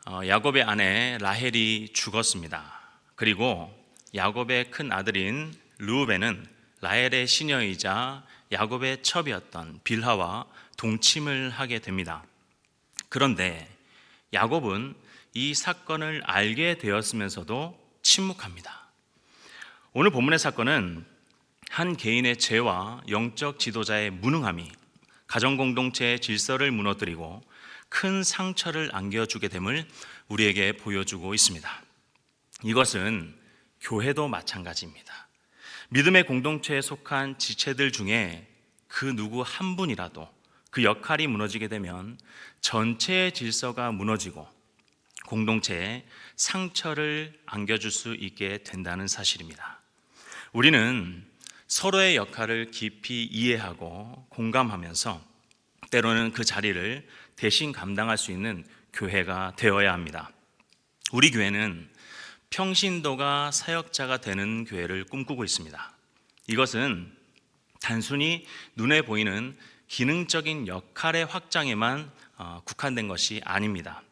야곱의 아내 라헬이 죽었습니다. 그리고 야곱의 큰 아들인 르우벤은 라헬의 시녀이자 야곱의 첩이었던 빌하와 동침을 하게 됩니다. 그런데 야곱은 이 사건을 알게 되었으면서도 침묵합니다. 오늘 본문의 사건은 한 개인의 죄와 영적 지도자의 무능함이 가정 공동체의 질서를 무너뜨리고 큰 상처를 안겨주게 됨을 우리에게 보여주고 있습니다. 이것은 교회도 마찬가지입니다. 믿음의 공동체에 속한 지체들 중에 그 누구 한 분이라도 그 역할이 무너지게 되면 전체의 질서가 무너지고 공동체에 상처를 안겨줄 수 있게 된다는 사실입니다. 우리는 서로의 역할을 깊이 이해하고 공감하면서 때로는 그 자리를 대신 감당할 수 있는 교회가 되어야 합니다. 우리 교회는 평신도가 사역자가 되는 교회를 꿈꾸고 있습니다. 이것은 단순히 눈에 보이는 기능적인 역할의 확장에만 국한된 것이 아닙니다.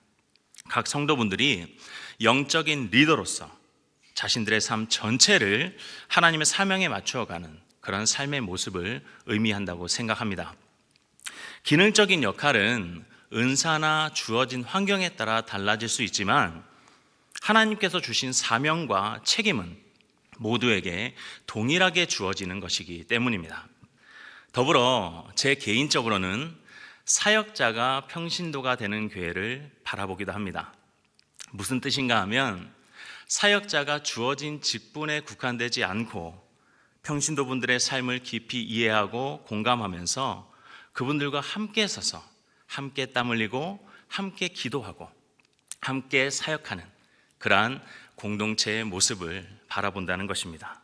각 성도분들이 영적인 리더로서 자신들의 삶 전체를 하나님의 사명에 맞추어가는 그런 삶의 모습을 의미한다고 생각합니다. 기능적인 역할은 은사나 주어진 환경에 따라 달라질 수 있지만 하나님께서 주신 사명과 책임은 모두에게 동일하게 주어지는 것이기 때문입니다. 더불어 제 개인적으로는 사역자가 평신도가 되는 교회를 바라보기도 합니다. 무슨 뜻인가 하면 사역자가 주어진 직분에 국한되지 않고 평신도분들의 삶을 깊이 이해하고 공감하면서 그분들과 함께 서서 함께 땀 흘리고 함께 기도하고 함께 사역하는 그러한 공동체의 모습을 바라본다는 것입니다.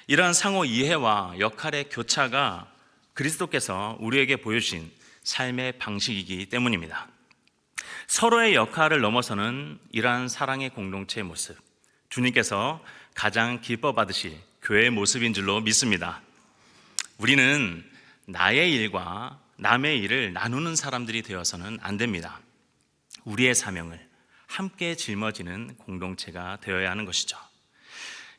이러한 상호 이해와 역할의 교차가 그리스도께서 우리에게 보여주신 삶의 방식이기 때문입니다. 서로의 역할을 넘어서는 이러한 사랑의 공동체의 모습, 주님께서 가장 기뻐 받으실 교회의 모습인 줄로 믿습니다. 우리는 나의 일과 남의 일을 나누는 사람들이 되어서는 안 됩니다. 우리의 사명을 함께 짊어지는 공동체가 되어야 하는 것이죠.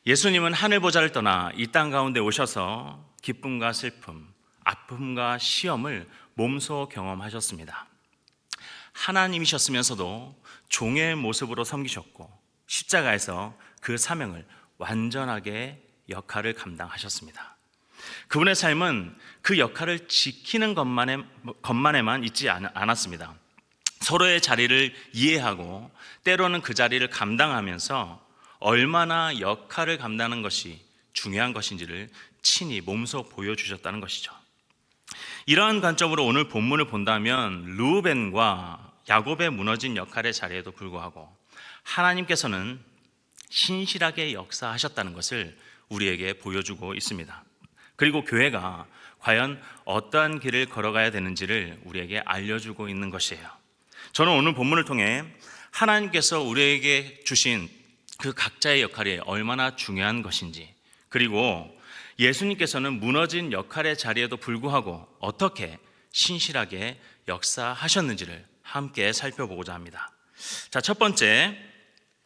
예수님은 하늘 보좌를 떠나 이 땅 가운데 오셔서 기쁨과 슬픔, 아픔과 시험을 몸소 경험하셨습니다. 하나님이셨으면서도 종의 모습으로 섬기셨고 십자가에서 그 사명을 완전하게 역할을 감당하셨습니다. 그분의 삶은 그 역할을 지키는 것만에만 있지 않았습니다. 서로의 자리를 이해하고 때로는 그 자리를 감당하면서 얼마나 역할을 감당하는 것이 중요한 것인지를 친히 몸소 보여주셨다는 것이죠. 이러한 관점으로 오늘 본문을 본다면 르우벤과 야곱의 무너진 역할의 자리에도 불구하고 하나님께서는 신실하게 역사하셨다는 것을 우리에게 보여주고 있습니다. 그리고 교회가 과연 어떠한 길을 걸어가야 되는지를 우리에게 알려주고 있는 것이에요. 저는 오늘 본문을 통해 하나님께서 우리에게 주신 그 각자의 역할이 얼마나 중요한 것인지, 그리고 예수님께서는 무너진 역할의 자리에도 불구하고 어떻게 신실하게 역사하셨는지를 함께 살펴보고자 합니다. 자, 첫 번째,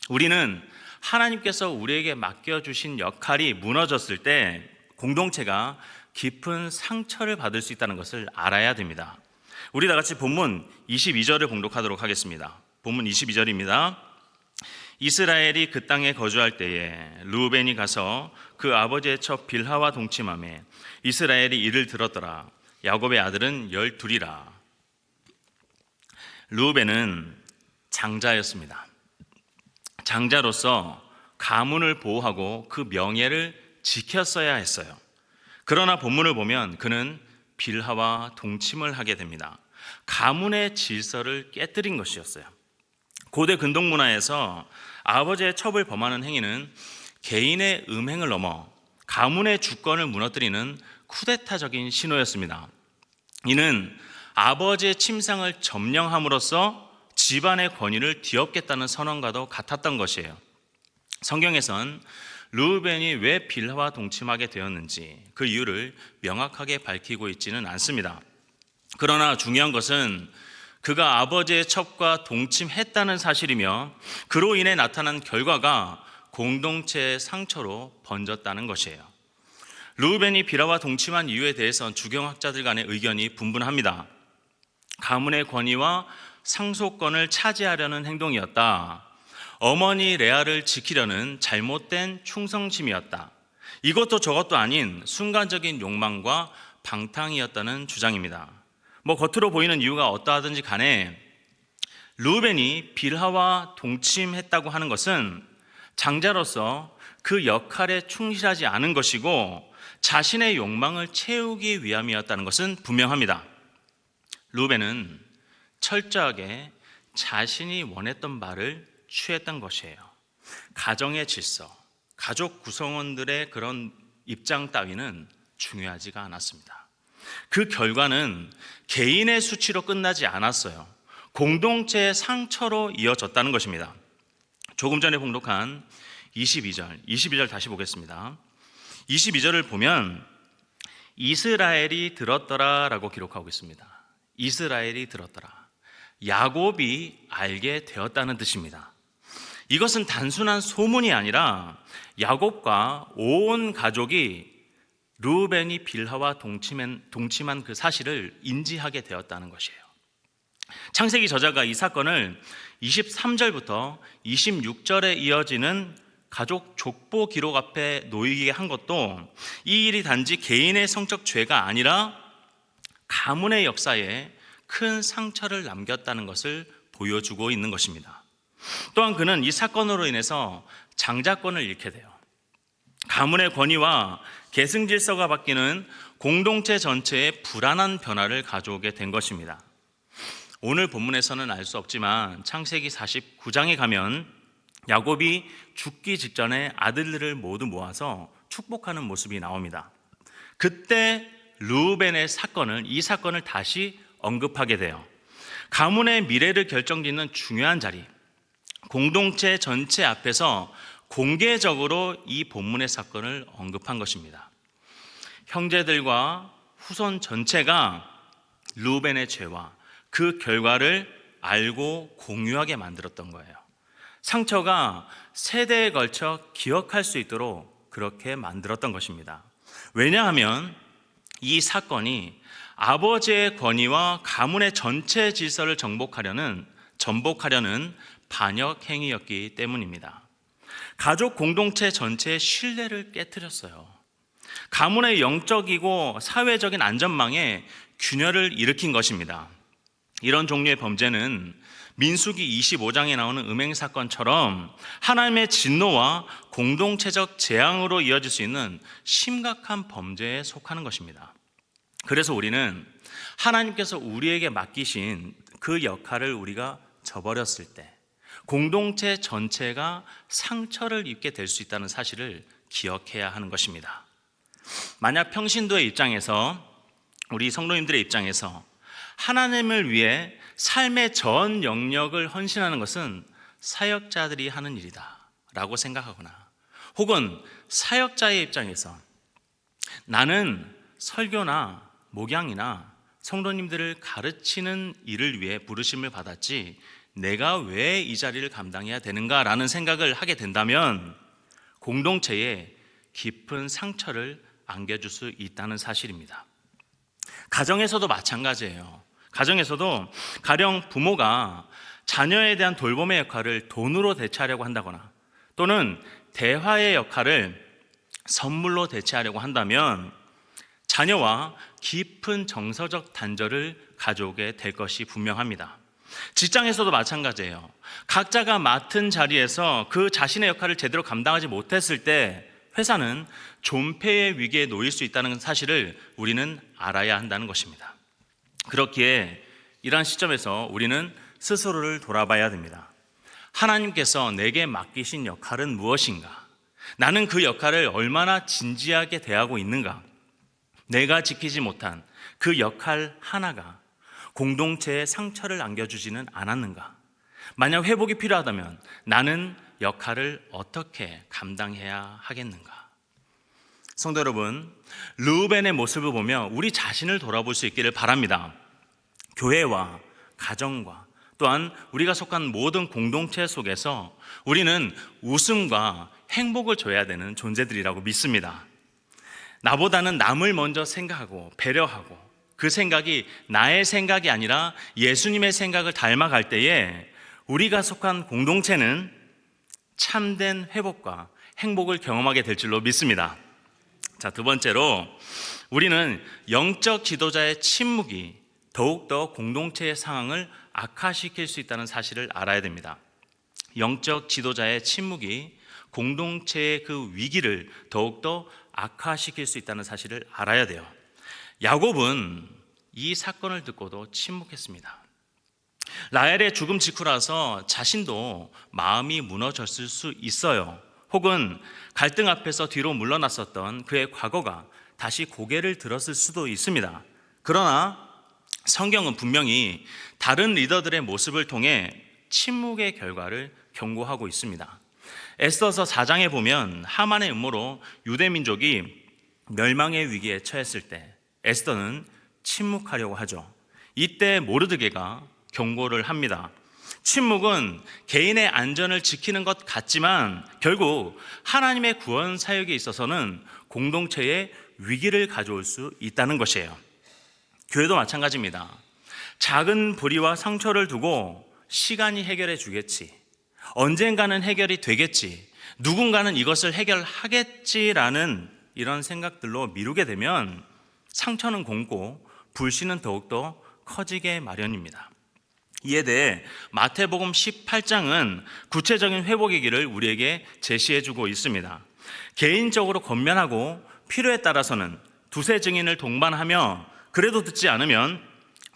우리는 하나님께서 우리에게 맡겨주신 역할이 무너졌을 때 공동체가 깊은 상처를 받을 수 있다는 것을 알아야 됩니다. 우리 다 같이 본문 22절을 봉독하도록 하겠습니다. 본문 22절입니다. 이스라엘이 그 땅에 거주할 때에 르우벤이 가서 그 아버지의 첩 빌하와 동침하매 이스라엘이 이를 들었더라. 야곱의 아들은 12이라. 르우벤은 장자였습니다. 장자로서 가문을 보호하고 그 명예를 지켰어야 했어요. 그러나 본문을 보면 그는 빌하와 동침을 하게 됩니다. 가문의 질서를 깨뜨린 것이었어요. 고대 근동 문화에서 아버지의 첩을 범하는 행위는 개인의 음행을 넘어 가문의 주권을 무너뜨리는 쿠데타적인 신호였습니다. 이는 아버지의 침상을 점령함으로써 집안의 권위를 뒤엎겠다는 선언과도 같았던 것이에요. 성경에선 르우벤이 왜 빌하와 동침하게 되었는지 그 이유를 명확하게 밝히고 있지는 않습니다. 그러나 중요한 것은 그가 아버지의 첩과 동침했다는 사실이며 그로 인해 나타난 결과가 공동체의 상처로 번졌다는 것이에요. 르우벤이 빌하와 동침한 이유에 대해서 주경학자들 간의 의견이 분분합니다. 가문의 권위와 상속권을 차지하려는 행동이었다. 어머니 레아를 지키려는 잘못된 충성심이었다. 이것도 저것도 아닌 순간적인 욕망과 방탕이었다는 주장입니다. 겉으로 보이는 이유가 어떠하든지 간에 르우벤이 빌하와 동침했다고 하는 것은 장자로서 그 역할에 충실하지 않은 것이고 자신의 욕망을 채우기 위함이었다는 것은 분명합니다. 르우벤은 철저하게 자신이 원했던 바를 취했던 것이에요. 가정의 질서, 가족 구성원들의 그런 입장 따위는 중요하지가 않았습니다. 그 결과는 개인의 수치로 끝나지 않았어요. 공동체의 상처로 이어졌다는 것입니다. 조금 전에 봉독한 22절 다시 보겠습니다. 22절을 보면 이스라엘이 들었더라 라고 기록하고 있습니다. 이스라엘이 들었더라. 야곱이 알게 되었다는 뜻입니다. 이것은 단순한 소문이 아니라 야곱과 온 가족이 르우벤이 빌하와 동침한 그 사실을 인지하게 되었다는 것이에요. 창세기 저자가 이 사건을 23절부터 26절에 이어지는 가족 족보 기록 앞에 놓이게 한 것도 이 일이 단지 개인의 성적 죄가 아니라 가문의 역사에 큰 상처를 남겼다는 것을 보여주고 있는 것입니다. 또한 그는 이 사건으로 인해서 장자권을 잃게 돼요. 가문의 권위와 계승 질서가 바뀌는 공동체 전체에 불안한 변화를 가져오게 된 것입니다. 오늘 본문에서는 알 수 없지만 창세기 49장에 가면 야곱이 죽기 직전에 아들들을 모두 모아서 축복하는 모습이 나옵니다. 그때 르우벤의 이 사건을 다시 언급하게 돼요. 가문의 미래를 결정짓는 중요한 자리, 공동체 전체 앞에서 공개적으로 이 본문의 사건을 언급한 것입니다. 형제들과 후손 전체가 르우벤의 죄와 그 결과를 알고 공유하게 만들었던 거예요. 상처가 세대에 걸쳐 기억할 수 있도록 그렇게 만들었던 것입니다. 왜냐하면 이 사건이 아버지의 권위와 가문의 전체 질서를 전복하려는 반역 행위였기 때문입니다. 가족 공동체 전체의 신뢰를 깨트렸어요. 가문의 영적이고 사회적인 안전망에 균열을 일으킨 것입니다. 이런 종류의 범죄는 민수기 25장에 나오는 음행 사건처럼 하나님의 진노와 공동체적 재앙으로 이어질 수 있는 심각한 범죄에 속하는 것입니다. 그래서 우리는 하나님께서 우리에게 맡기신 그 역할을 우리가 저버렸을 때 공동체 전체가 상처를 입게 될 수 있다는 사실을 기억해야 하는 것입니다. 만약 평신도의 입장에서, 우리 성도님들의 입장에서 하나님을 위해 삶의 전 영역을 헌신하는 것은 사역자들이 하는 일이다 라고 생각하거나, 혹은 사역자의 입장에서 나는 설교나 목양이나 성도님들을 가르치는 일을 위해 부르심을 받았지 내가 왜 이 자리를 감당해야 되는가라는 생각을 하게 된다면 공동체에 깊은 상처를 안겨줄 수 있다는 사실입니다. 가정에서도 마찬가지예요. 가정에서도 가령 부모가 자녀에 대한 돌봄의 역할을 돈으로 대체하려고 한다거나 또는 대화의 역할을 선물로 대체하려고 한다면 자녀와 깊은 정서적 단절을 가져오게 될 것이 분명합니다. 직장에서도 마찬가지예요. 각자가 맡은 자리에서 그 자신의 역할을 제대로 감당하지 못했을 때 회사는 존폐의 위기에 놓일 수 있다는 사실을 우리는 알아야 한다는 것입니다. 그렇기에 이러한 시점에서 우리는 스스로를 돌아봐야 됩니다. 하나님께서 내게 맡기신 역할은 무엇인가? 나는 그 역할을 얼마나 진지하게 대하고 있는가? 내가 지키지 못한 그 역할 하나가 공동체에 상처를 안겨주지는 않았는가? 만약 회복이 필요하다면 나는 역할을 어떻게 감당해야 하겠는가? 성도 여러분, 르우벤의 모습을 보며 우리 자신을 돌아볼 수 있기를 바랍니다. 교회와 가정과 또한 우리가 속한 모든 공동체 속에서 우리는 웃음과 행복을 줘야 되는 존재들이라고 믿습니다. 나보다는 남을 먼저 생각하고 배려하고 그 생각이 나의 생각이 아니라 예수님의 생각을 닮아갈 때에 우리가 속한 공동체는 참된 회복과 행복을 경험하게 될 줄로 믿습니다. 자, 두 번째로 우리는 영적 지도자의 침묵이 더욱더 공동체의 상황을 악화시킬 수 있다는 사실을 알아야 됩니다. 영적 지도자의 침묵이 공동체의 그 위기를 더욱더 악화시킬 수 있다는 사실을 알아야 돼요. 야곱은 이 사건을 듣고도 침묵했습니다. 라헬의 죽음 직후라서 자신도 마음이 무너졌을 수 있어요. 혹은 갈등 앞에서 뒤로 물러났었던 그의 과거가 다시 고개를 들었을 수도 있습니다. 그러나 성경은 분명히 다른 리더들의 모습을 통해 침묵의 결과를 경고하고 있습니다. 에스더서 4장에 보면 하만의 음모로 유대 민족이 멸망의 위기에 처했을 때 에스더는 침묵하려고 하죠. 이때 모르드게가 경고를 합니다. 침묵은 개인의 안전을 지키는 것 같지만 결국 하나님의 구원 사역에 있어서는 공동체에 위기를 가져올 수 있다는 것이에요. 교회도 마찬가지입니다. 작은 불의와 상처를 두고 시간이 해결해 주겠지, 언젠가는 해결이 되겠지, 누군가는 이것을 해결하겠지라는 이런 생각들로 미루게 되면 상처는 곪고 불신은 더욱더 커지게 마련입니다. 이에 대해 마태복음 18장은 구체적인 회복의 길을 우리에게 제시해주고 있습니다. 개인적으로 권면하고 필요에 따라서는 두세 증인을 동반하며 그래도 듣지 않으면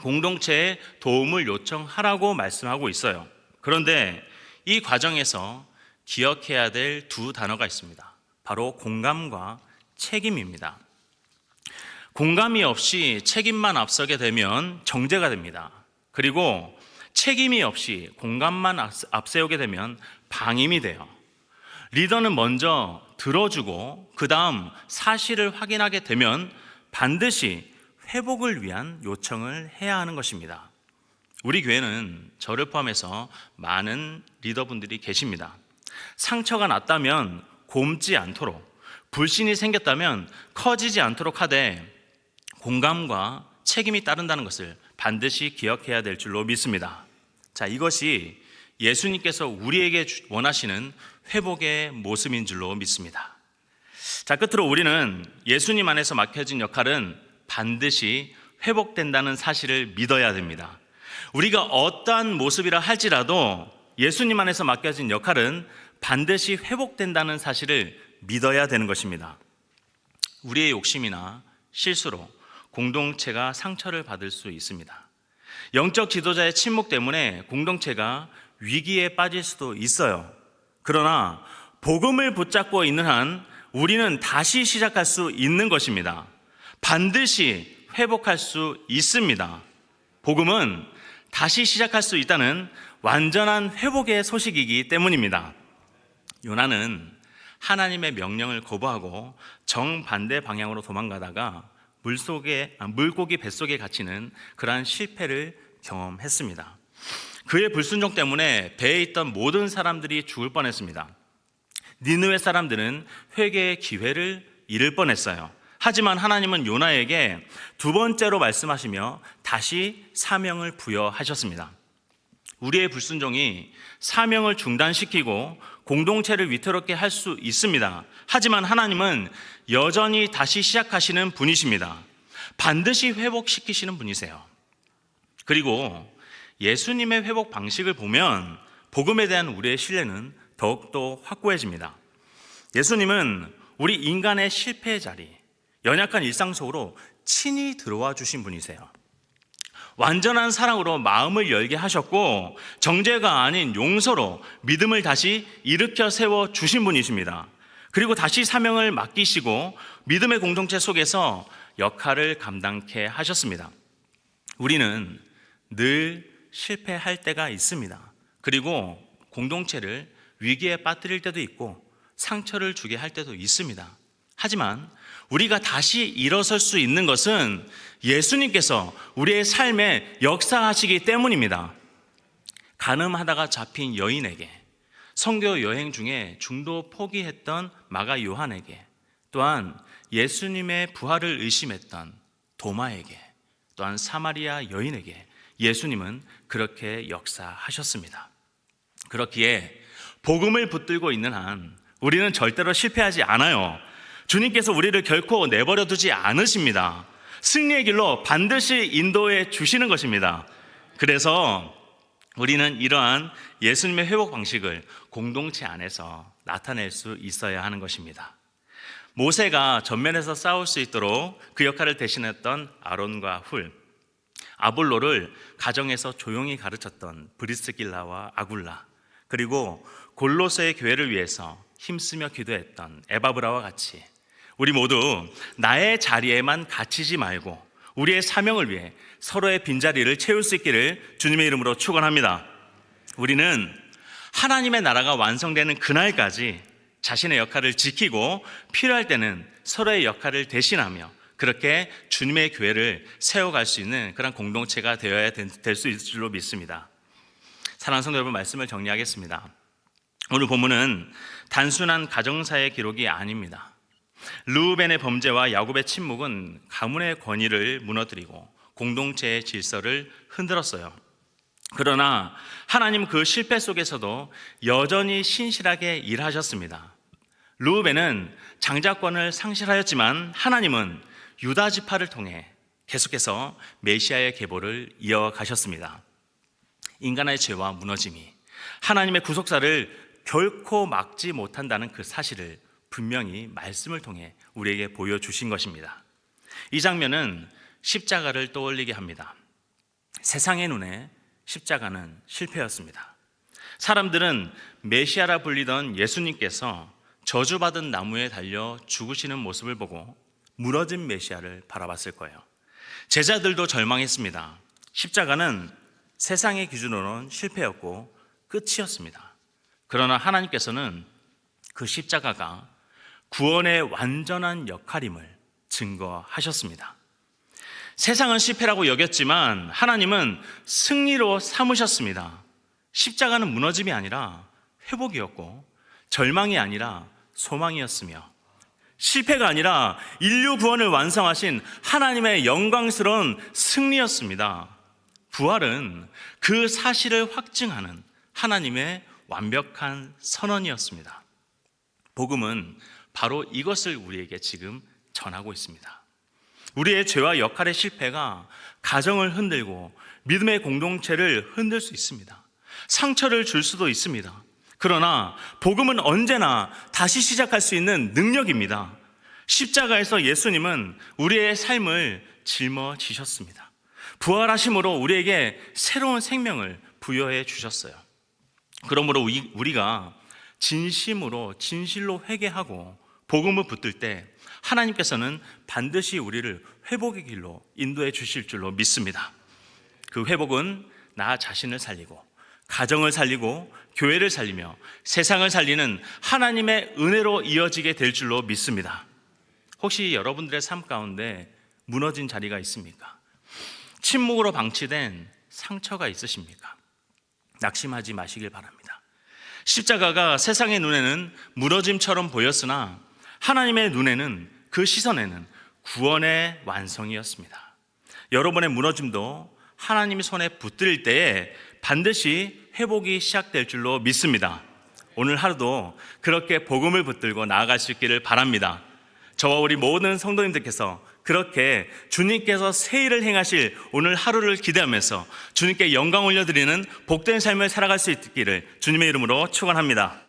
공동체에 도움을 요청하라고 말씀하고 있어요. 그런데 이 과정에서 기억해야 될 두 단어가 있습니다. 바로 공감과 책임입니다. 공감이 없이 책임만 앞서게 되면 정죄가 됩니다. 그리고 책임이 없이 공감만 앞세우게 되면 방임이 돼요. 리더는 먼저 들어주고 그 다음 사실을 확인하게 되면 반드시 회복을 위한 요청을 해야 하는 것입니다. 우리 교회는 저를 포함해서 많은 리더분들이 계십니다. 상처가 났다면 곪지 않도록, 불신이 생겼다면 커지지 않도록 하되 공감과 책임이 따른다는 것을 반드시 기억해야 될 줄로 믿습니다. 자, 이것이 예수님께서 우리에게 원하시는 회복의 모습인 줄로 믿습니다. 자, 끝으로 우리는 예수님 안에서 맡겨진 역할은 반드시 회복된다는 사실을 믿어야 됩니다. 우리가 어떠한 모습이라 할지라도 예수님 안에서 맡겨진 역할은 반드시 회복된다는 사실을 믿어야 되는 것입니다. 우리의 욕심이나 실수로 공동체가 상처를 받을 수 있습니다. 영적 지도자의 침묵 때문에 공동체가 위기에 빠질 수도 있어요. 그러나 복음을 붙잡고 있는 한 우리는 다시 시작할 수 있는 것입니다. 반드시 회복할 수 있습니다. 복음은 다시 시작할 수 있다는 완전한 회복의 소식이기 때문입니다. 요나는 하나님의 명령을 거부하고 정반대 방향으로 도망가다가 물고기 뱃속에 갇히는 그러한 실패를 경험했습니다. 그의 불순종 때문에 배에 있던 모든 사람들이 죽을 뻔했습니다. 니느웨 사람들은 회개의 기회를 잃을 뻔했어요. 하지만 하나님은 요나에게 두 번째로 말씀하시며 다시 사명을 부여하셨습니다. 우리의 불순종이 사명을 중단시키고 공동체를 위태롭게 할 수 있습니다. 하지만 하나님은 여전히 다시 시작하시는 분이십니다. 반드시 회복시키시는 분이세요. 그리고 예수님의 회복 방식을 보면 복음에 대한 우리의 신뢰는 더욱더 확고해집니다. 예수님은 우리 인간의 실패의 자리, 연약한 일상 속으로 친히 들어와 주신 분이세요. 완전한 사랑으로 마음을 열게 하셨고 정죄가 아닌 용서로 믿음을 다시 일으켜 세워 주신 분이십니다. 그리고 다시 사명을 맡기시고 믿음의 공동체 속에서 역할을 감당케 하셨습니다. 우리는 늘 실패할 때가 있습니다. 그리고 공동체를 위기에 빠뜨릴 때도 있고 상처를 주게 할 때도 있습니다. 하지만 우리가 다시 일어설 수 있는 것은 예수님께서 우리의 삶에 역사하시기 때문입니다. 간음하다가 잡힌 여인에게, 선교 여행 중에 중도 포기했던 마가 요한에게, 또한 예수님의 부활을 의심했던 도마에게, 또한 사마리아 여인에게 예수님은 그렇게 역사하셨습니다. 그렇기에 복음을 붙들고 있는 한 우리는 절대로 실패하지 않아요. 주님께서 우리를 결코 내버려 두지 않으십니다. 승리의 길로 반드시 인도해 주시는 것입니다. 그래서 우리는 이러한 예수님의 회복 방식을 공동체 안에서 나타낼 수 있어야 하는 것입니다. 모세가 전면에서 싸울 수 있도록 그 역할을 대신했던 아론과 훌, 아볼로를 가정에서 조용히 가르쳤던 브리스길라와 아굴라, 그리고 골로새의 교회를 위해서 힘쓰며 기도했던 에바브라와 같이 우리 모두 나의 자리에만 갇히지 말고 우리의 사명을 위해 서로의 빈자리를 채울 수 있기를 주님의 이름으로 축원합니다. 우리는 하나님의 나라가 완성되는 그날까지 자신의 역할을 지키고 필요할 때는 서로의 역할을 대신하며 그렇게 주님의 교회를 세워갈 수 있는 그런 공동체가 되어야 될 수 있을 줄로 믿습니다. 사랑하는 성도 여러분, 말씀을 정리하겠습니다. 오늘 본문은 단순한 가정사의 기록이 아닙니다. 르우벤의 범죄와 야곱의 침묵은 가문의 권위를 무너뜨리고 공동체의 질서를 흔들었어요. 그러나 하나님 그 실패 속에서도 여전히 신실하게 일하셨습니다. 르우벤은 장자권을 상실하였지만 하나님은 유다 지파를 통해 계속해서 메시아의 계보를 이어가셨습니다. 인간의 죄와 무너짐이 하나님의 구속사를 결코 막지 못한다는 그 사실을 분명히 말씀을 통해 우리에게 보여주신 것입니다. 이 장면은 십자가를 떠올리게 합니다. 세상의 눈에 십자가는 실패였습니다. 사람들은 메시아라 불리던 예수님께서 저주받은 나무에 달려 죽으시는 모습을 보고 무너진 메시아를 바라봤을 거예요. 제자들도 절망했습니다. 십자가는 세상의 기준으로는 실패였고 끝이었습니다. 그러나 하나님께서는 그 십자가가 구원의 완전한 역할임을 증거하셨습니다. 세상은 실패라고 여겼지만 하나님은 승리로 삼으셨습니다. 십자가는 무너짐이 아니라 회복이었고 절망이 아니라 소망이었으며 실패가 아니라 인류 구원을 완성하신 하나님의 영광스러운 승리였습니다. 부활은 그 사실을 확증하는 하나님의 완벽한 선언이었습니다. 복음은 바로 이것을 우리에게 지금 전하고 있습니다. 우리의 죄와 역할의 실패가 가정을 흔들고 믿음의 공동체를 흔들 수 있습니다. 상처를 줄 수도 있습니다. 그러나 복음은 언제나 다시 시작할 수 있는 능력입니다. 십자가에서 예수님은 우리의 삶을 짊어지셨습니다. 부활하심으로 우리에게 새로운 생명을 부여해 주셨어요. 그러므로 우리가 진실로 회개하고 복음을 붙들 때 하나님께서는 반드시 우리를 회복의 길로 인도해 주실 줄로 믿습니다. 그 회복은 나 자신을 살리고 가정을 살리고 교회를 살리며 세상을 살리는 하나님의 은혜로 이어지게 될 줄로 믿습니다. 혹시 여러분들의 삶 가운데 무너진 자리가 있습니까? 침묵으로 방치된 상처가 있으십니까? 낙심하지 마시길 바랍니다. 십자가가 세상의 눈에는 무너짐처럼 보였으나 하나님의 눈에는, 그 시선에는 구원의 완성이었습니다. 여러분의 무너짐도 하나님의 손에 붙들 때에 반드시 회복이 시작될 줄로 믿습니다. 오늘 하루도 그렇게 복음을 붙들고 나아갈 수 있기를 바랍니다. 저와 우리 모든 성도님들께서 그렇게 주님께서 새 일을 행하실 오늘 하루를 기대하면서 주님께 영광 올려드리는 복된 삶을 살아갈 수 있기를 주님의 이름으로 축원합니다.